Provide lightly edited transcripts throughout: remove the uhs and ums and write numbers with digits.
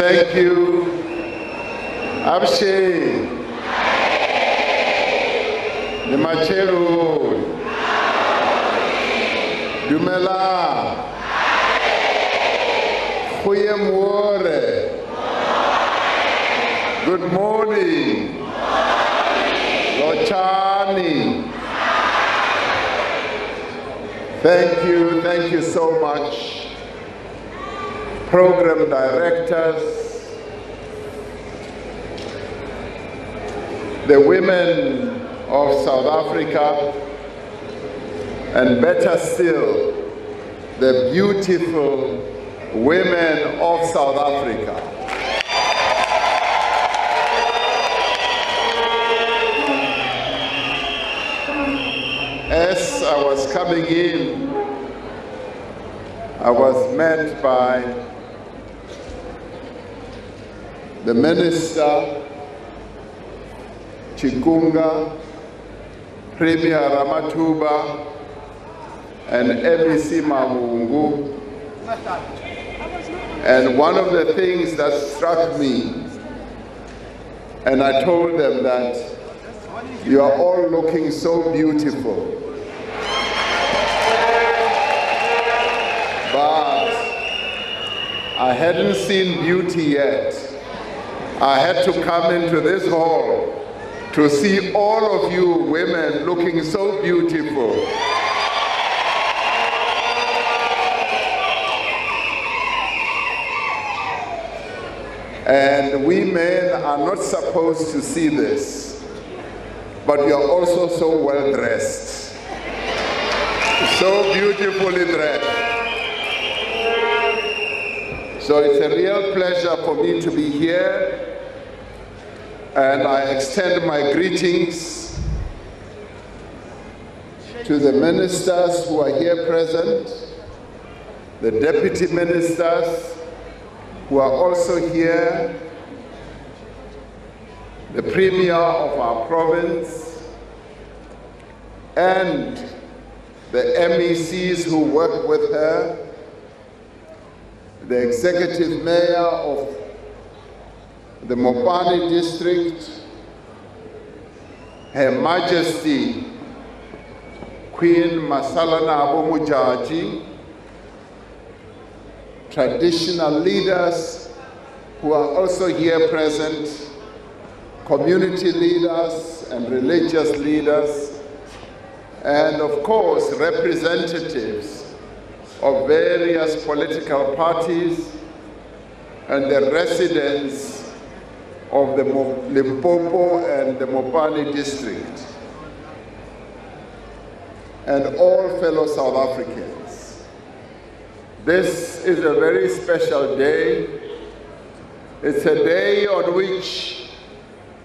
Thank you. Abshe. Nemachelu. Dumela. Khuyemwore. Good morning. Lochani. Thank you so much. Program directors, the women of South Africa, and better still, the beautiful women of South Africa. As I was coming in, I was met by the Minister, Chikunga, Premier Ramatuba, and MEC Mavungu. And one of the things that struck me, and I told them that you are all looking so beautiful, but I hadn't seen beauty yet. I had to come into this hall to see all of you women looking so beautiful. And we men are not supposed to see this, but we are also so well dressed, so beautifully dressed. So it's a real pleasure for me to be here, and I extend my greetings to the ministers who are here present, the deputy ministers who are also here, the premier of our province, and the MECs who work with her, the executive mayor of the Mopani district, Her Majesty Queen Masalana Abomujaji, traditional leaders who are also here present, community leaders and religious leaders, and of course representatives of various political parties and the residents of the Limpopo and the Mopani district, and all fellow South Africans. This is a very special day. It's a day on which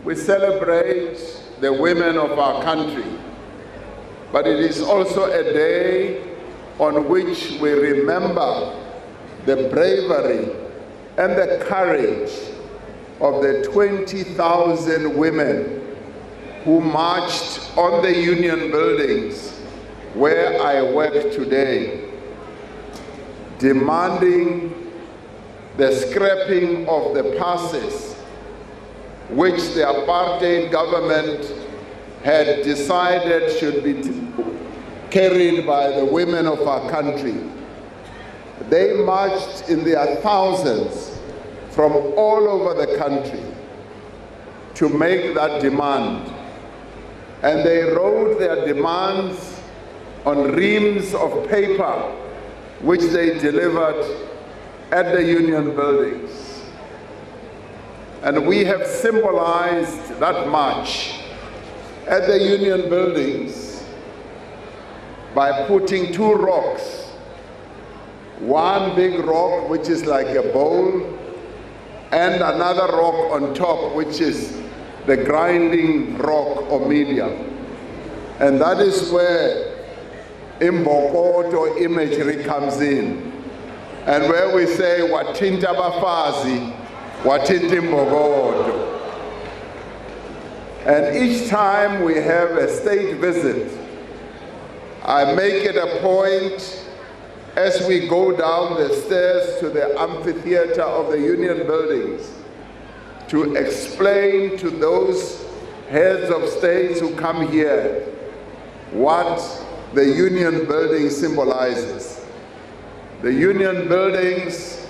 we celebrate the women of our country, but it is also a day on which we remember the bravery and the courage of the 20,000 women who marched on the union buildings where I work today, demanding the scrapping of the passes which the apartheid government had decided should be carried by the women of our country. They marched in their thousands from all over the country to make that demand. And they wrote their demands on reams of paper, which they delivered at the union buildings. And we have symbolized that march at the union buildings by putting two rocks. One big rock, which is like a bowl, and another rock on top, which is the grinding rock or medium. And that is where Imbokoto imagery comes in. And where we say, Watinta Bafazi, Watinta Imbokoto. And each time we have a state visit, I make it a point as we go down the stairs to the amphitheater of the Union buildings to explain to those heads of states who come here what the Union building symbolizes. The Union buildings,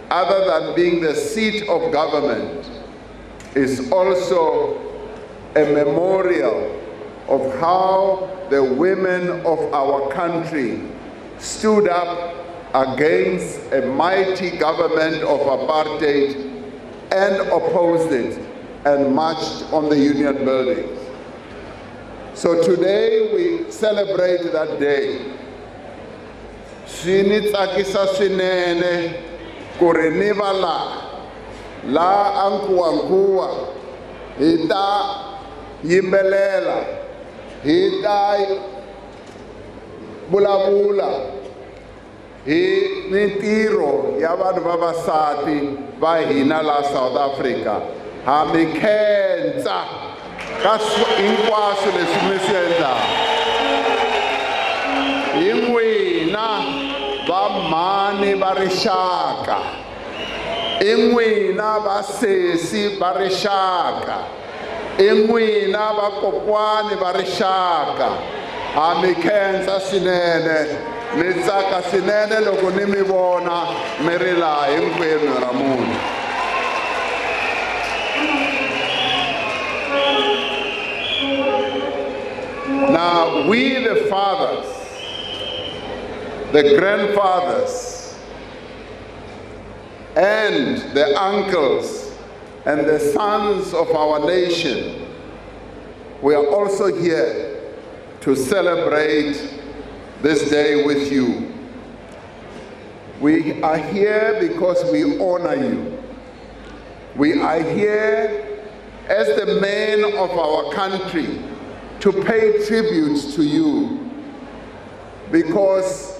other than being the seat of government, is also a memorial of how the women of our country stood up against a mighty government of apartheid and opposed it and marched on the Union buildings. So today we celebrate that day. Swinitsakisa swinene ku ri ni va la Nkowankowa hi ta yimbelela, hi ta vulavula hi mintirho ya vanhu vavasati va hina la South Africa. Ha mi khensa ka hinkwaswo leswi mi swi endlaka. Hi n'wina va mhani va rixaka, hi n'wina va sesi va rixaka, hi n'wina va kokwani va rixaka. Ha mi khensa swinene, ni tsaka swinene loko ni mi vona mi ri laha hinkwenu ra munhu. Now, we the fathers, the grandfathers, and the uncles and the sons of our nation, we are also here to celebrate this day with you. We are here because we honor you. We are here as the men of our country to pay tribute to you, because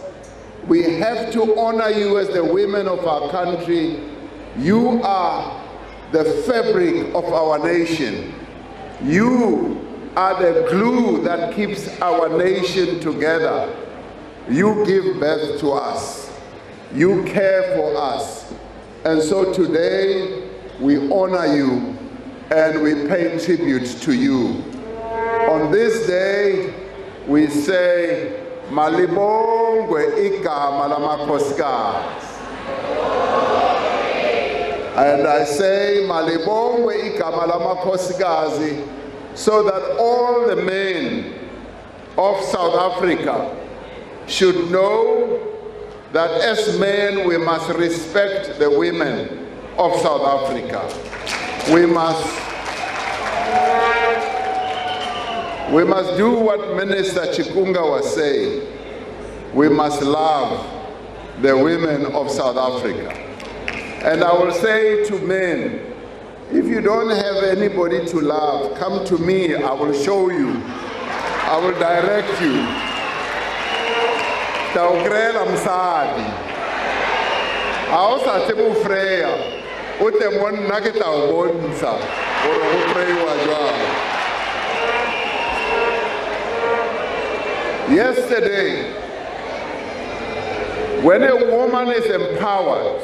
we have to honor you as the women of our country. You are the fabric of our nation. You are the glue that keeps our nation together. You give birth to us. You care for us. And so today we honor you and we pay tribute to you. On this day, we say, Malibongwe igama lamakhosikazi. And I say, Malibongwe igama lamakhosikazi, so that all the men of South Africa should know that as men we must respect the women of South Africa. We must do what Minister Chikunga was saying. We must love the women of South Africa. And I will say to men, if you don't have anybody to love, come to me, I will show you. I will direct you. Taugrela msadi. Aosa tebu freya. Ute mon naketa ubonsa. Oro uprei wajwa. Yesterday, when a woman is empowered,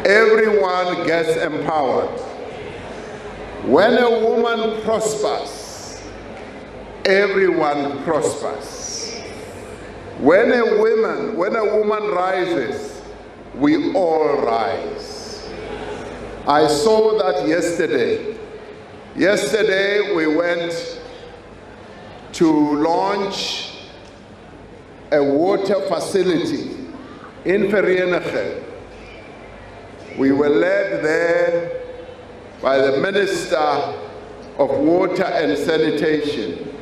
everyone gets empowered. When a woman prospers, everyone prospers. When a woman rises, we all rise. I saw that yesterday. Yesterday we went to launch a water facility in Vereeniging. We were led there by the Minister of Water and Sanitation.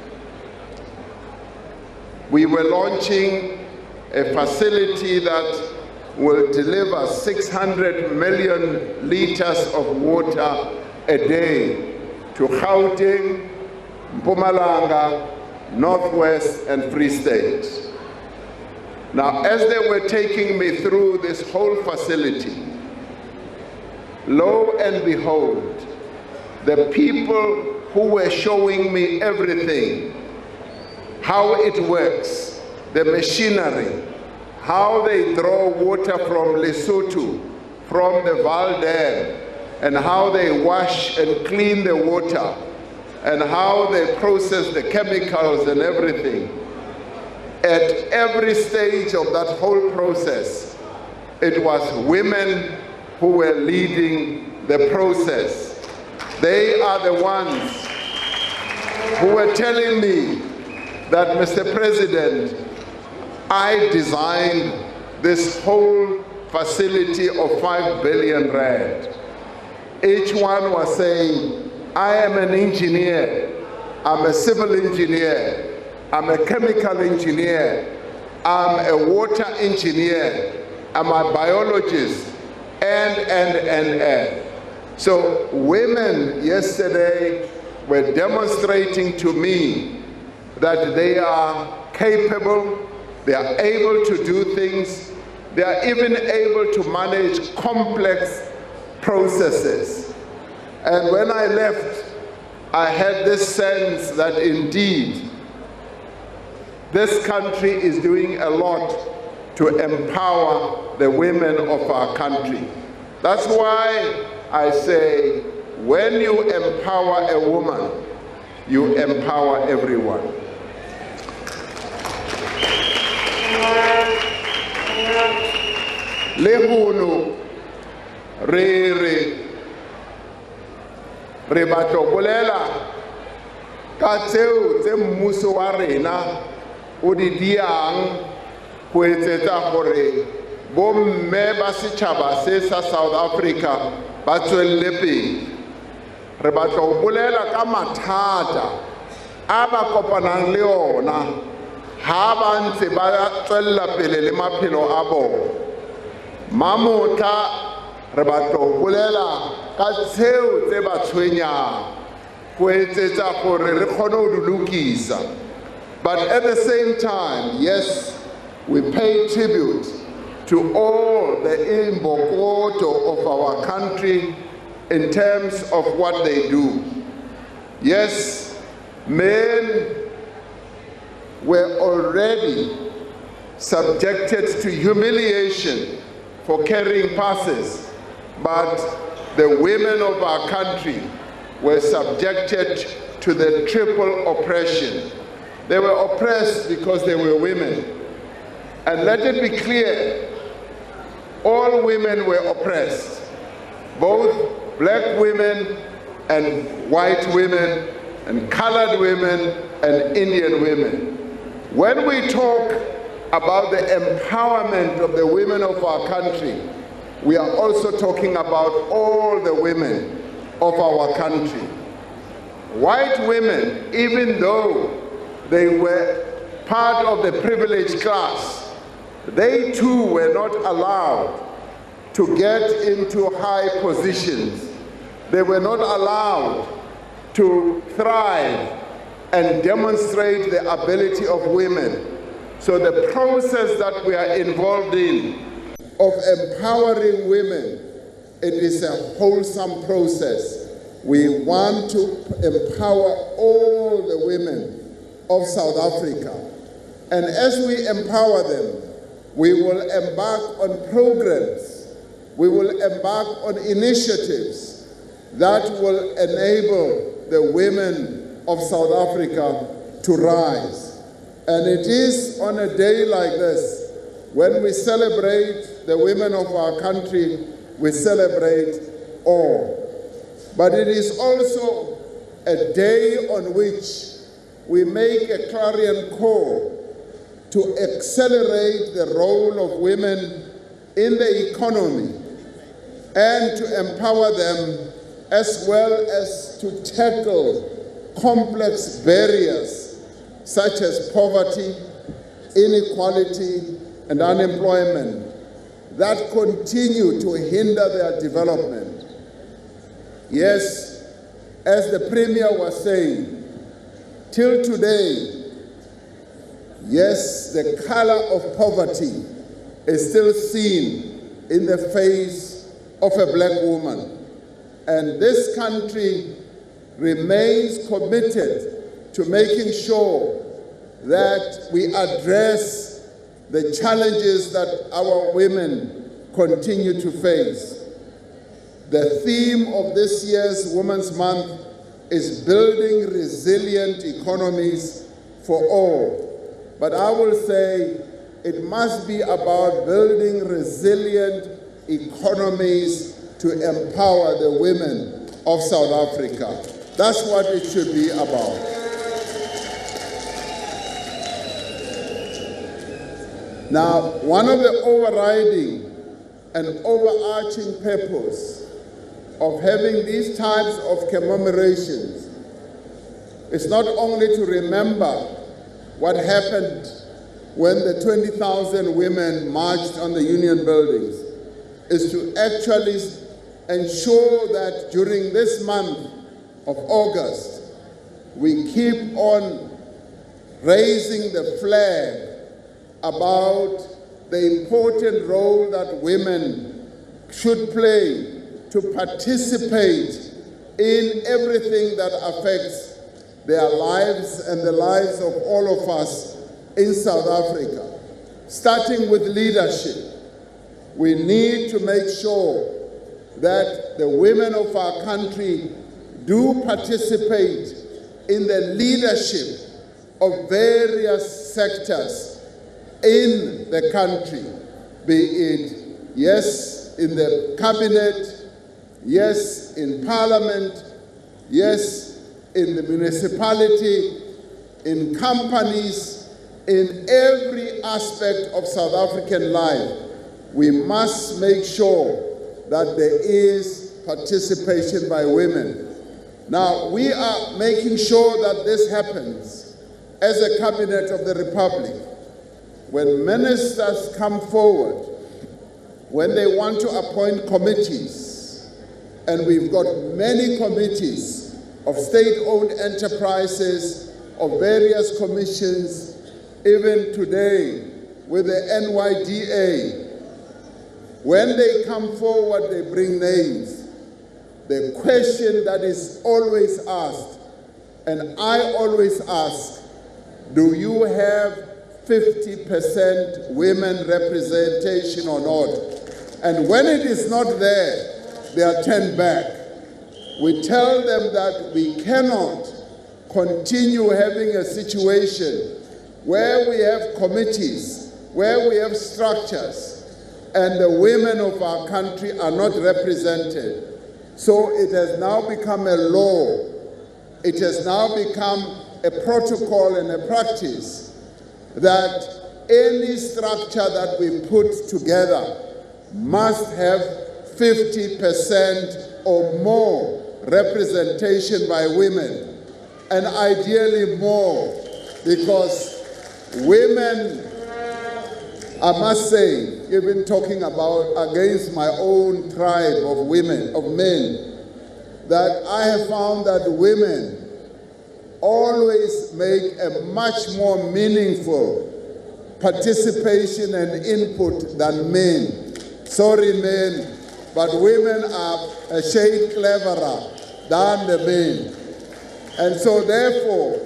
We were launching a facility that will deliver 600 million liters of water a day to Gauteng, Mpumalanga, Northwest, and Free State. Now, as they were taking me through this whole facility, lo and behold, the people who were showing me everything, how it works, the machinery, how they draw water from Lesotho, from the Val Dam, and how they wash and clean the water, and how they process the chemicals and everything. At every stage of that whole process, it was women who were leading the process. They are the ones who were telling me that, Mr. President, I designed this whole facility of 5 billion rand. Each one was saying, I am an engineer, I'm a civil engineer, I'm a chemical engineer, I'm a water engineer, I'm a biologist, and. So women yesterday were demonstrating to me that they are capable, they are able to do things, they are even able to manage complex processes. And when I left, I had this sense that indeed, this country is doing a lot to empower the women of our country. That's why I say, when you empower a woman, you empower everyone. Lehono re batlo bolela ka tseo tse mmuso wa rena o di diang go etsetsa gore bomme ba setšhaba se sa South Africa ba tswelle pele. Re batla go bolela ka mathata a ba kopanang le ona ha ba ntse ba tswella pele le maphelo a bona. Mamotla re batla go bolela ka tseo tse ba tshwenyang go etsetsa gore re kgone go di lokisa. But at the same time, yes, we pay tribute to all the imbokoto of our country in terms of what they do. Yes, men were already subjected to humiliation for carrying passes, but the women of our country were subjected to the triple oppression. They were oppressed because they were women. And let it be clear, all women were oppressed, both black women and white women and colored women and Indian women. When we talk about the empowerment of the women of our country, we are also talking about all the women of our country. White women, even though they were part of the privileged class, they too were not allowed to get into high positions. They were not allowed to thrive and demonstrate the ability of women. So the process that we are involved in of empowering women, it is a wholesome process. We want to empower all the women of South Africa. And as we empower them, we will embark on programs, we will embark on initiatives that will enable the women of South Africa to rise. And it is on a day like this, when we celebrate the women of our country, we celebrate all. But it is also a day on which we make a clarion call to accelerate the role of women in the economy and to empower them, as well as to tackle complex barriers such as poverty, inequality, and unemployment that continue to hinder their development. Yes, as the Premier was saying, till today, yes, the color of poverty is still seen in the face of a black woman. And this country remains committed to making sure that we address the challenges that our women continue to face. The theme of this year's Women's Month is building resilient economies for all. But I will say it must be about building resilient economies to empower the women of South Africa. That's what it should be about. Now, one of the overriding and overarching purpose of having these types of commemorations is not only to remember what happened when the 20,000 women marched on the Union buildings, is to actually ensure that during this month of August, we keep on raising the flag about the important role that women should play to participate in everything that affects their lives and the lives of all of us in South Africa. Starting with leadership, we need to make sure that the women of our country do participate in the leadership of various sectors in the country, be it, yes, in the cabinet, yes, in parliament, yes, in the municipality, in companies, in every aspect of South African life. We must make sure that there is participation by women. Now, we are making sure that this happens as a cabinet of the Republic. When ministers come forward, when they want to appoint committees, and we've got many committees of state-owned enterprises, of various commissions, even today with the NYDA, when they come forward, they bring names. The question that is always asked, and I always ask, do you have 50% women representation or not? And when it is not there, they are turned back. We tell them that we cannot continue having a situation where we have committees, where we have structures, and the women of our country are not represented. So it has now become a law. It has now become a protocol and a practice that any structure that we put together must have 50% or more representation by women, and ideally more, because women, I must say, even talking about against my own tribe of women, of men, that I have found that women always make a much more meaningful participation and input than men. Sorry, men, but women are a shade cleverer than the men. And so therefore,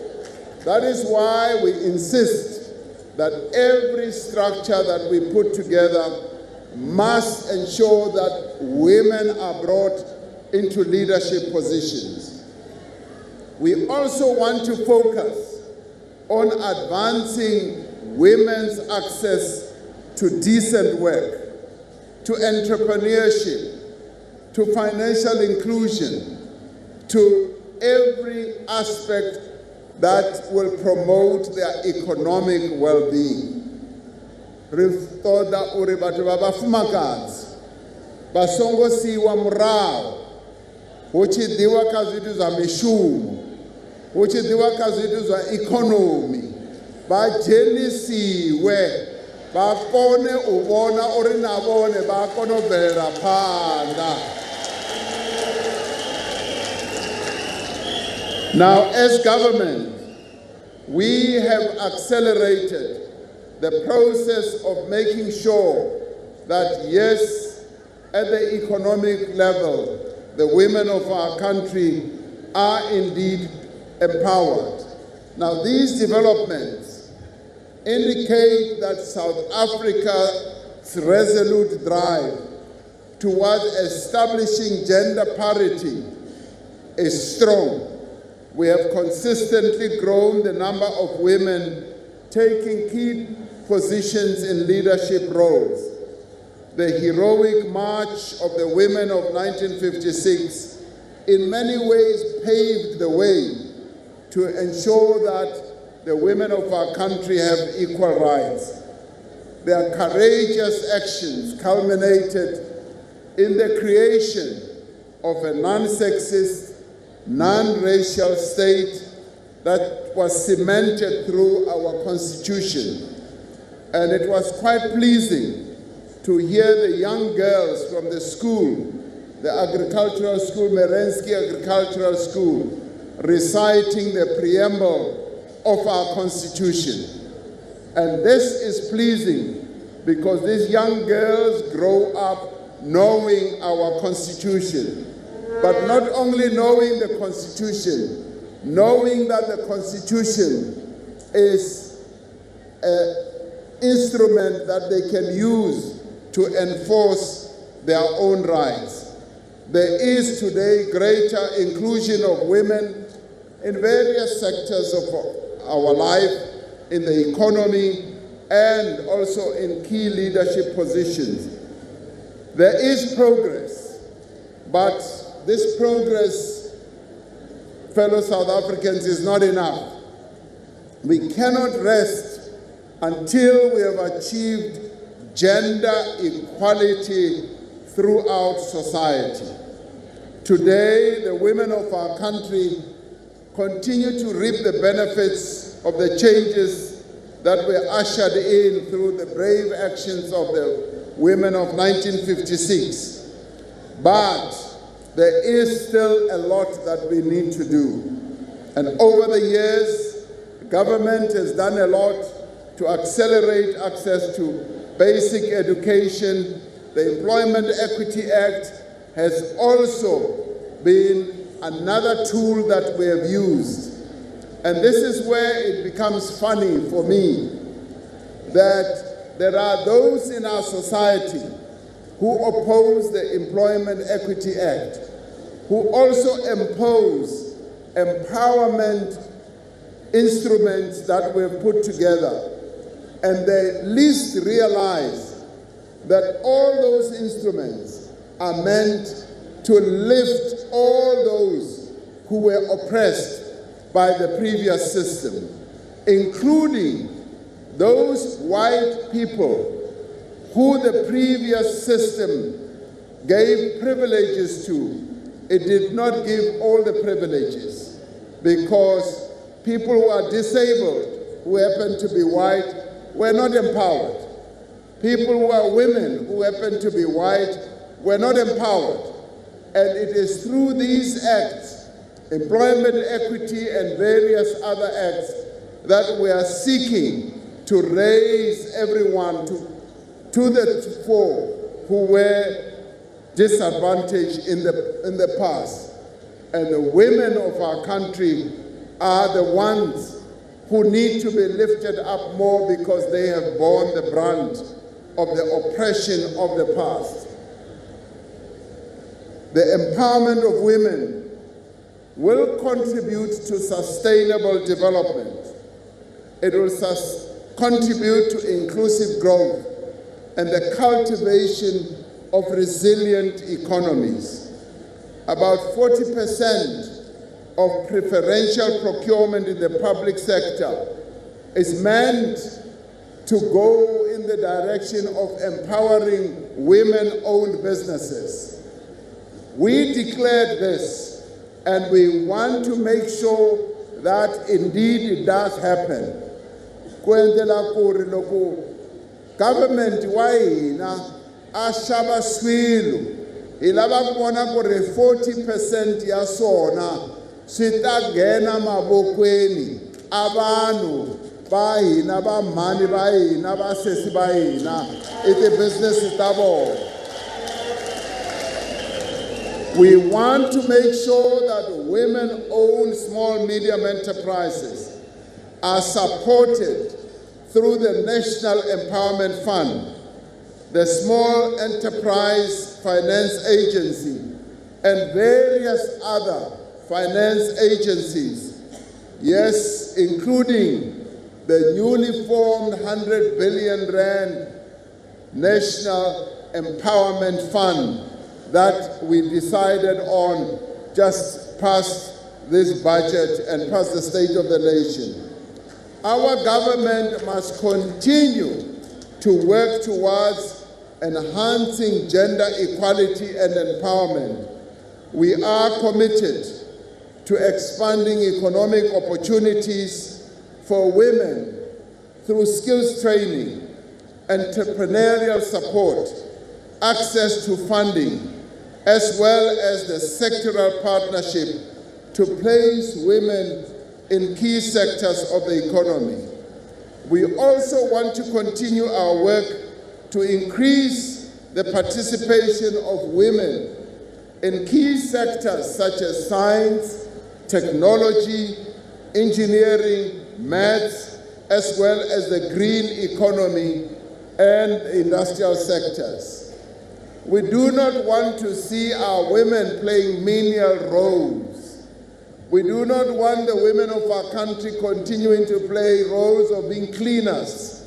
that is why we insist that every structure that we put together must ensure that women are brought into leadership positions. We also want to focus on advancing women's access to decent work, to entrepreneurship, to financial inclusion, to every aspect that will promote their economic well-being. Ritoda uri batho ba bafumakadzi ba songo siwa murahu hu tshi ḓiwa kha zwithu zwa mishumo, hu tshi ḓiwa kha zwithu zwa ikonomi, ba dzhenisiwe ba kone u vhona uri na vhone ba kone u bvelela phanḓa. Now, as government, we have accelerated the process of making sure that, yes, at the economic level, the women of our country are indeed empowered. Now, these developments indicate that South Africa's resolute drive towards establishing gender parity is strong. We have consistently grown the number of women taking key positions in leadership roles. The heroic march of the women of 1956 in many ways paved the way to ensure that the women of our country have equal rights. Their courageous actions culminated in the creation of a non-sexist, non-racial state that was cemented through our Constitution. And it was quite pleasing to hear the young girls from the school, the agricultural school, Merensky Agricultural School, reciting the preamble of our Constitution. And this is pleasing because these young girls grow up knowing our Constitution, but not only knowing the Constitution, knowing that the Constitution is an instrument that they can use to enforce their own rights. There is today greater inclusion of women in various sectors of our life, in the economy, and also in key leadership positions. There is progress, but this progress, fellow South Africans, is not enough. We cannot rest until we have achieved gender equality throughout society. Today, the women of our country continue to reap the benefits of the changes that were ushered in through the brave actions of the women of 1956. But there is still a lot that we need to do. And over the years, government has done a lot to accelerate access to basic education. The Employment Equity Act has also been another tool that we have used. And this is where it becomes funny for me that there are those in our society who oppose the Employment Equity Act, who also impose empowerment instruments that we've put together. And they least realize that all those instruments are meant to lift all those who were oppressed by the previous system, including those white people who the previous system gave privileges to. It did not give all the privileges because people who are disabled, who happen to be white, were not empowered. People who are women who happen to be white were not empowered. And it is through these acts, employment equity and various other acts, that we are seeking to raise everyone to the fore who were disadvantaged in the past. And the women of our country are the ones who need to be lifted up more because they have borne the brunt of the oppression of the past. The empowerment of women will contribute to sustainable development. It will contribute to inclusive growth and the cultivation of resilient economies. About 40% of preferential procurement in the public sector is meant to go in the direction of empowering women-owned businesses. We declared this, and we want to make sure that indeed it does happen. Government wa hina a xava swilo hi lava ku vona ku ri 40% ya swona swi ta nghena mavokweni a vanhu va hina va mhani va hina va sesi va hina i ti-business ta vona. We want to make sure that women-owned small medium enterprises are supported through the National Empowerment Fund, the Small Enterprise Finance Agency, and various other finance agencies, yes, including the newly formed 100 billion rand National Empowerment Fund that we decided on just past this budget and past the State of the Nation. Our government must continue to work towards enhancing gender equality and empowerment. We are committed to expanding economic opportunities for women through skills training, entrepreneurial support, access to funding, as well as the sectoral partnership to place women in key sectors of the economy. We also want to continue our work to increase the participation of women in key sectors such as science, technology, engineering, maths, as well as the green economy and industrial sectors. We do not want to see our women playing menial roles. We do not want the women of our country continuing to play roles of being cleaners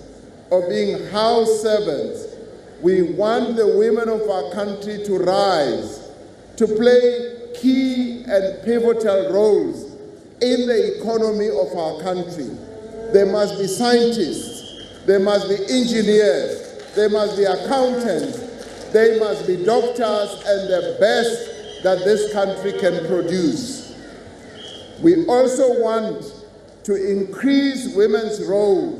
or being house servants. We want the women of our country to rise, to play key and pivotal roles in the economy of our country. There must be scientists, there must be engineers, there must be accountants, there must be doctors, and the best that this country can produce. We also want to increase women's role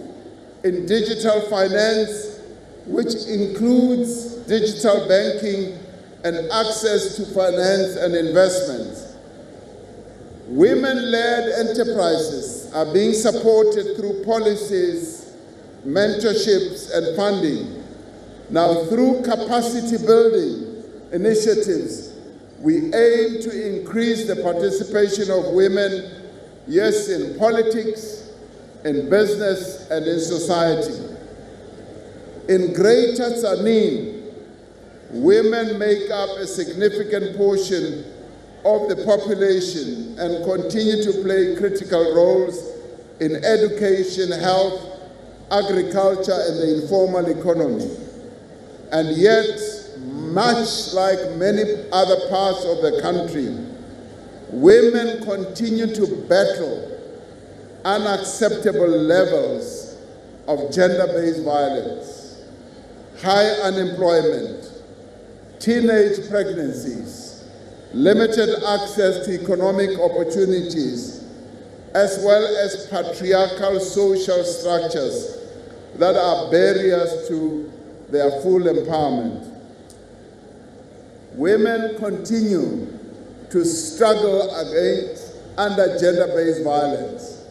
in digital finance, which includes digital banking and access to finance and investments. Women-led enterprises are being supported through policies, mentorships, and funding. Now, through capacity building initiatives, we aim to increase the participation of women, yes, in politics, in business, and in society. In Greater Tzaneen, women make up a significant portion of the population and continue to play critical roles in education, health, agriculture, and the informal economy. And yet, much like many other parts of the country, women continue to battle unacceptable levels of gender-based violence, high unemployment, teenage pregnancies, limited access to economic opportunities, as well as patriarchal social structures that are barriers to their full empowerment. Women continue to struggle under gender-based violence.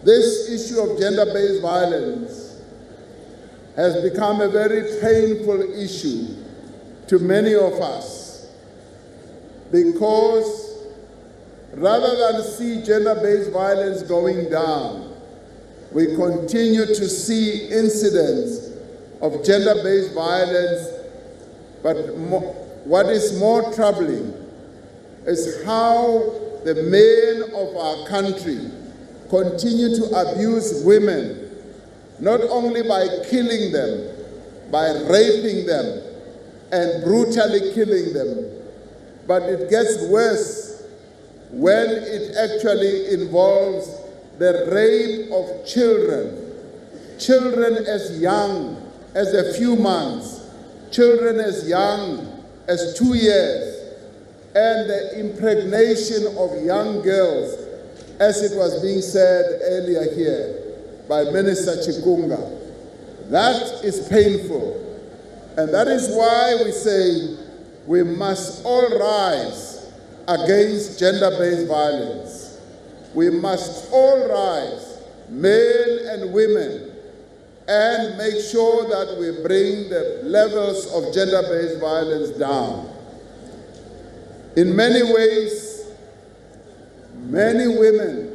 This issue of gender-based violence has become a very painful issue to many of us, because rather than see gender-based violence going down, we continue to see incidents of gender-based violence. But what is more troubling is how the men of our country continue to abuse women, not only by killing them, by raping them and brutally killing them, but it gets worse when it actually involves the rape of children, children as young as a few months, children as young as 2 years, and the impregnation of young girls, as it was being said earlier here by Minister Chikunga. That is painful. And that is why we say we must all rise against gender-based violence. We must all rise, men and women, and make sure that we bring the levels of gender-based violence down. In many ways, many women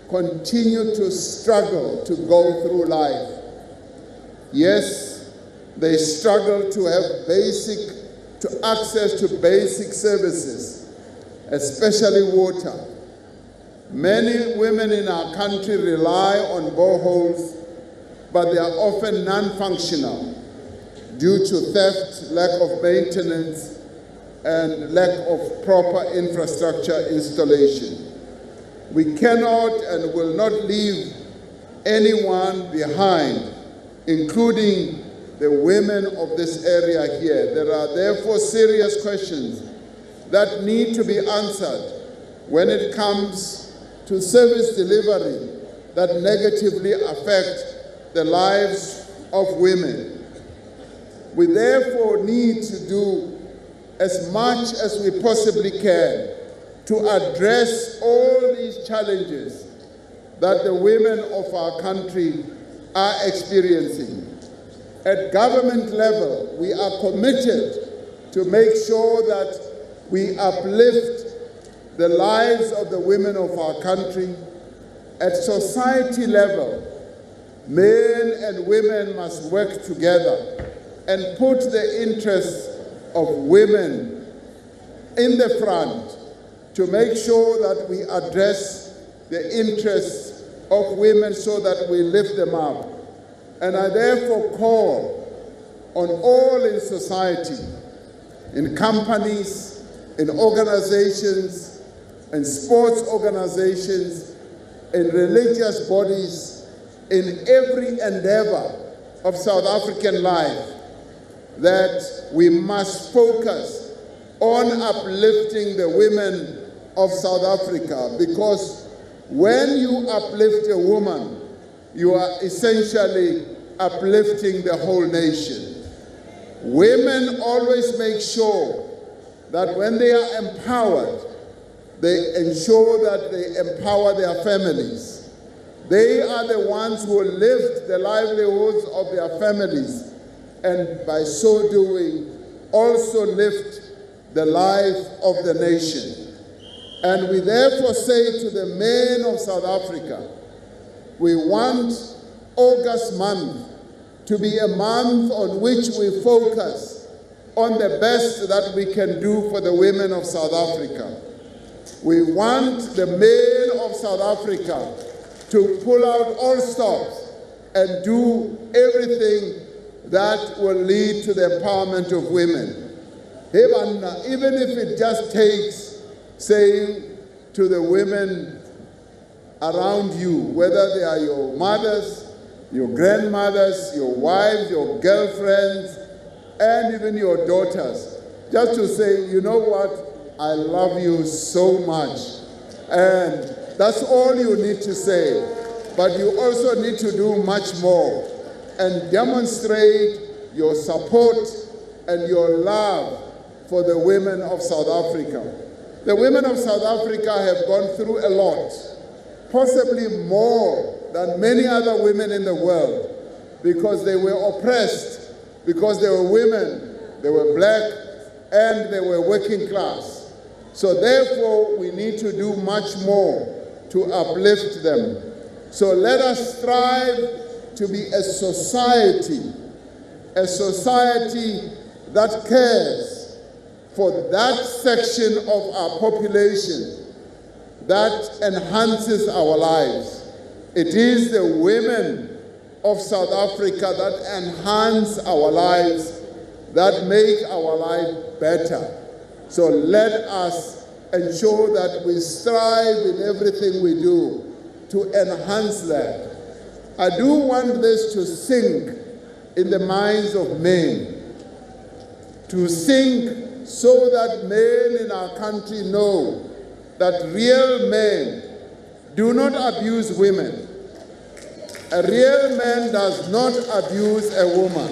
continue to struggle to go through life. Yes, they struggle to have access to basic services, especially water. Many women in our country rely on boreholes, but they are often non-functional due to theft, lack of maintenance, and lack of proper infrastructure installation. We cannot and will not leave anyone behind, including the women of this area here. There are therefore serious questions that need to be answered when it comes to service delivery that negatively affect the lives of women. We therefore need to do as much as we possibly can to address all these challenges that the women of our country are experiencing. At government level, we are committed to make sure that we uplift the lives of the women of our country. At society level, men and women must work together and put the interests of women in the front to make sure that we address the interests of women so that we lift them up. And I therefore call on all in society, in companies, in organizations, in sports organizations, in religious bodies, in every endeavor of South African life, that we must focus on uplifting the women of South Africa, because when you uplift a woman, you are essentially uplifting the whole nation. Women always make sure that when they are empowered, they ensure that they empower their families. They are the ones who lift the livelihoods of their families, and by so doing, also lift the life of the nation. And we therefore say to the men of South Africa, we want August month to be a month on which we focus on the best that we can do for the women of South Africa. We want the men of South Africa to pull out all stops and do everything that will lead to the empowerment of women. Even if it just takes saying to the women around you, whether they are your mothers, your grandmothers, your wives, your girlfriends, and even your daughters, just to say, you know what, I love you so much. And that's all you need to say. But you also need to do much more and demonstrate your support and your love for the women of South Africa. The women of South Africa have gone through a lot, possibly more than many other women in the world, because they were oppressed, because they were women, they were black, and they were working class. So therefore, we need to do much more to uplift them. So let us strive to be a society that cares for that section of our population that enhances our lives. It is the women of South Africa that enhance our lives, that make our life better. So let us ensure that we strive in everything we do to enhance that. I do want this to sink in the minds of men, to sink so that men in our country know that real men do not abuse women. A real man does not abuse a woman.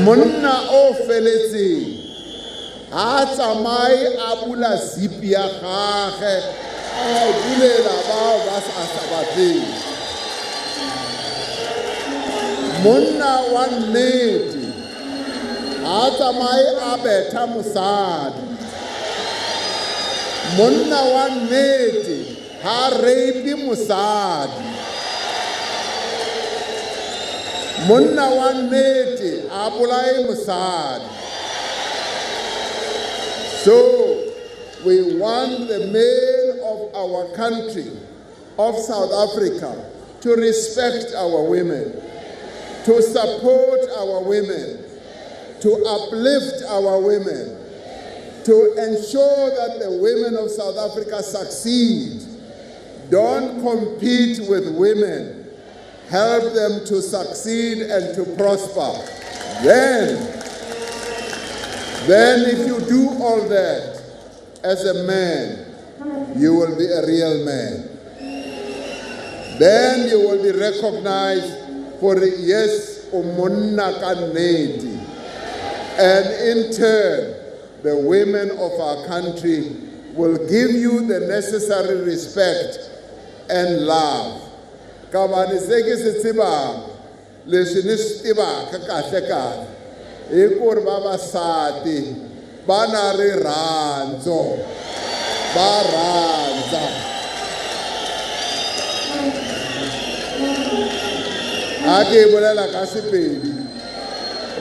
Monna o feletse ha tsamai a bula zipi ya gage a bulela bao ba sa batleng. Monna wa nnete ha tsamai a betha mosadi Monna wa nnete ha rape mosadi. Monna wa nnete a bolae mosadi. So we want the men of our country, of South Africa, to respect our women, to support our women, to uplift our women, to ensure that the women of South Africa succeed. Don't compete with women. Help them to succeed and to prosper. Then if you do all that, as a man, you will be a real man. Then you will be recognized for yes, umonna kannete. And in turn, the women of our country will give you the necessary respect and love. Kabani seke se tsebang le se ne se tseba ka kahle e kore ba basadi ba na re rantso ba rantsa a ke bolela ka Sepedi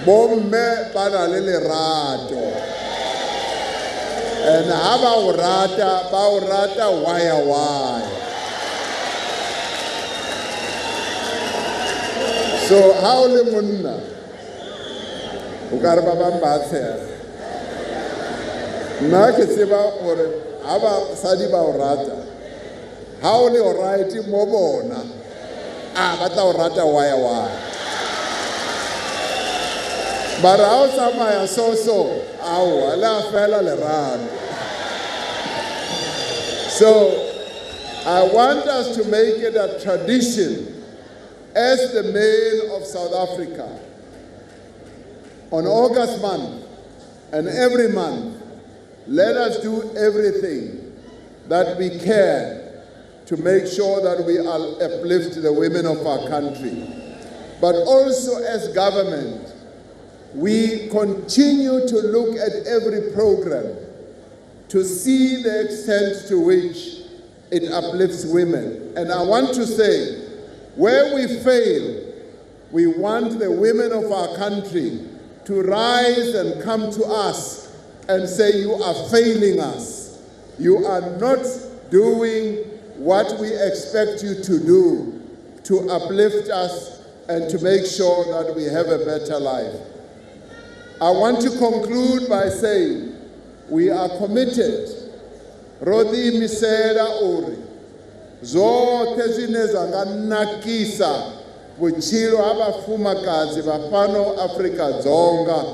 bomme ba na le lerato. And ha ba o rata why. So how le monna o ka re ba bang ba tshela nna ke tseba gore ha basadi ba o rata ha o le alright mo bona ba tla o rata why. But ha o tsamaya so aowa le a fela lerano. So I want us to make it a tradition as the men of South Africa on August month and every month, let us do everything that we can to make sure that we uplift the women of our country. But also as government, we continue to look at every program to see the extent to which it uplifts women. And I want to say, where we fail, we want the women of our country to rise and come to us and say, you are failing us. You are not doing what we expect you to do to uplift us and to make sure that we have a better life. I want to conclude by saying we are committed. Rodi misera ori. Zote zine zanga nakisa buchilo abafumakazi bafano Afrika zonga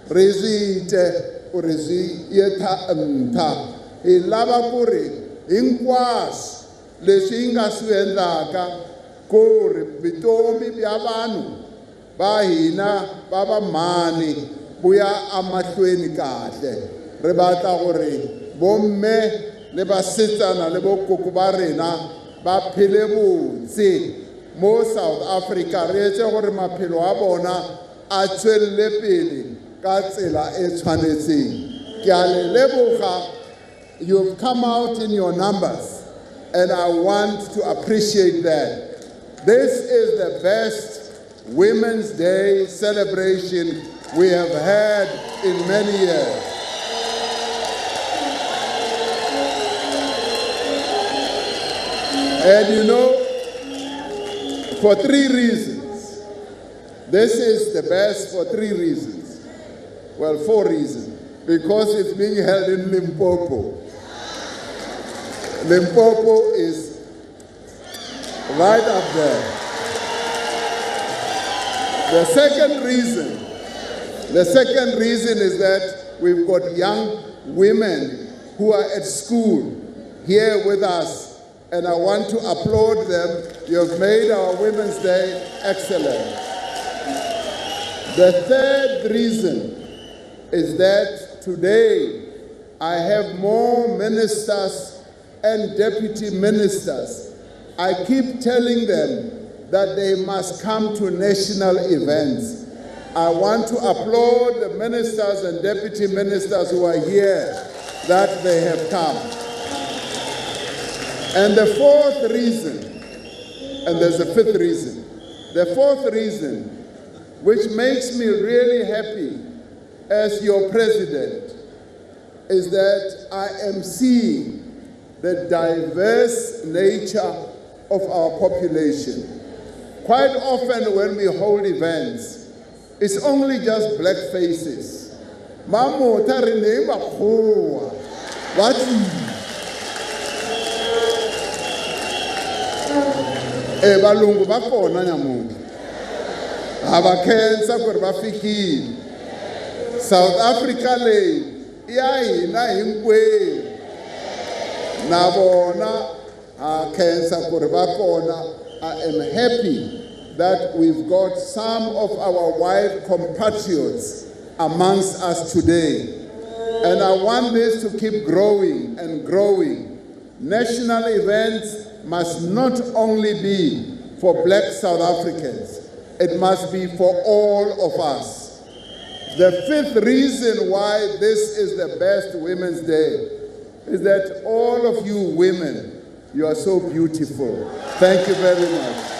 rezite urezi yeta mta ilaba kuri hinkwaswo leswi nga swi endlaka ku ri vutomi bya vanhu va hina va vamhani buya amahlweni kahle re batla gore bomme le basetsana le bokoko ba rena ba phele botse mo South Africa re etse gore maphelo a bona a tswelle pele ka tsela e tshwanetseng. Ke a le leboga. You've come out in your numbers, and I want to appreciate that. This is the best Women's Day celebration we have had in many years. And you know, for 3 reasons. This is the best for 3 reasons. Well, 4 reasons. Because it's being held in Limpopo. Limpopo is right up there. The second reason is that we've got young women who are at school here with us, and I want to applaud them. You have made our Women's Day excellent. The third reason is that today I have more ministers and deputy ministers. I keep telling them that they must come to national events. I want to applaud the ministers and deputy ministers who are here, that they have come. And the fourth reason, and there's a fifth reason, the fourth reason, which makes me really happy as your president, is that I am seeing the diverse nature of our population. Quite often when we hold events, it's only just black faces. Mamo tarine bakhoa. What? Balungu ba kona nyamungu. Abakhensa ku ri ba fikile. South Africa leyi ya hina hinkwenu. Na vona khensa ku ri ba kona. I am happy that we've got some of our white compatriots amongst us today. And I want this to keep growing and growing. National events must not only be for black South Africans, it must be for all of us. The fifth reason why this is the best Women's Day is that all of you women, you are so beautiful. Thank you very much.